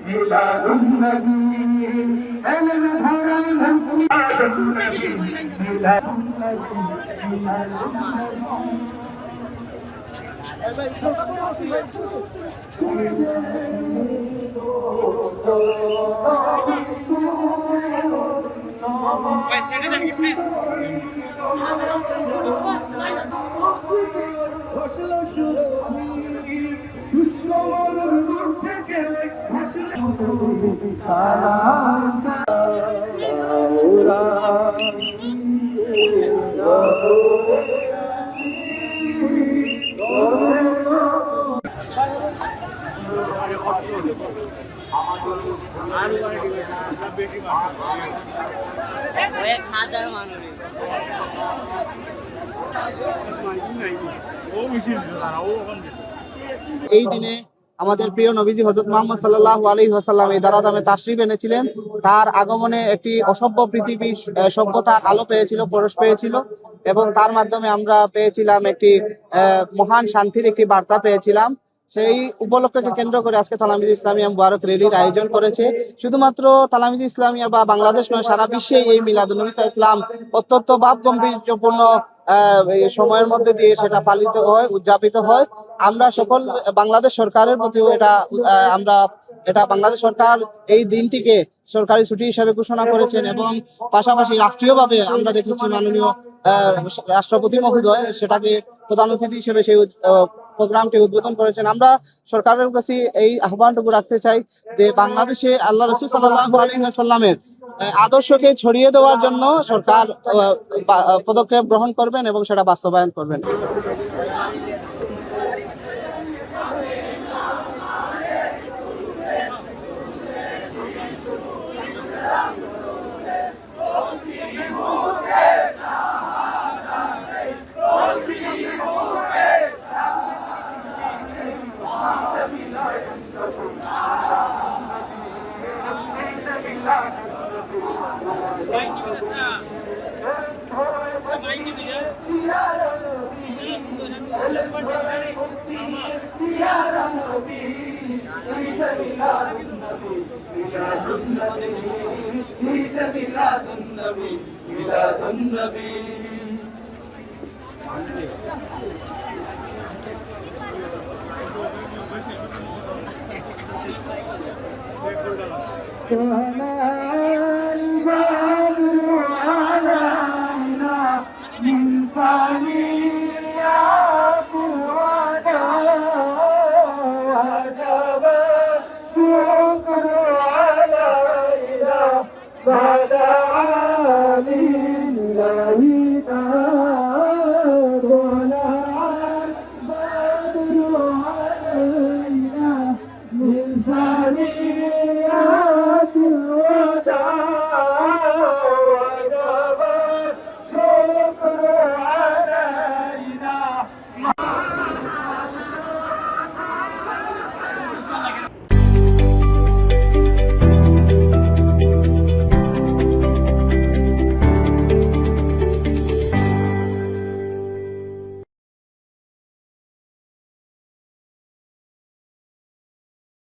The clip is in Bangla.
মিলাদুন নবী এলেম ধরাই মিলাদুন নবী মিলাদুন নবী মিলাদুন নবী ভাই সেটা দেন কি প্লিজ এই দিনে আমাদের প্রিয় নবীজি হযরত মুহাম্মদ সাল্লাল্লাহু আলাইহি ওয়াসাল্লাম এই দারাদামে তাশরিফ এনেছিলেন। তার আগমনে একটি অসভ্য পৃথিবী সভ্যতার আলো পেয়েছিল, প্রবেশ পেয়েছিল এবং তার মাধ্যমে আমরা পেয়েছিলাম একটি মহান শান্তির একটি বার্তা পেয়েছিলাম। সেই উপলক্ষকে কেন্দ্র করে আজকে তালামিজ ইসলামিয়া মুবারক র্যালির আয়োজন করেছে। শুধুমাত্র তালামিজ ইসলামিয়া বা বাংলাদেশ নয়, সারা বিশ্বে এই মিলাদুন নবী ইসলাম অত্যন্ত ভাব গম্ভীর্যপূর্ণ এই সময়ের মধ্যে দিয়ে সেটা পালিত হয়, উদযাপিত হয়। আমরা সকল বাংলাদেশ সরকারের প্রতিও এটা বাংলাদেশ সরকার এই দিনটিকে সরকারি ছুটি হিসেবে ঘোষণা করেছেন এবং পাশাপাশি রাষ্ট্রীয়ভাবে আমরা দেখেছি মাননীয় রাষ্ট্রপতি মহোদয় সেটাকে প্রধান অতিথি হিসেবে সেই প্রোগ্রামটি উদ্বোধন করেছেন। আমরা সরকারের কাছে এই আহ্বানটুকু রাখতে চাই যে বাংলাদেশে আল্লাহ রাসূল সাল্লাল্লাহু আলাইহি ওয়াসাল্লামের আদর্শকে ছড়িয়ে দেওয়ার জন্য সরকার পদক্ষেপ গ্রহণ করবেন এবং সেটা বাস্তবায়ন করবেন। شكر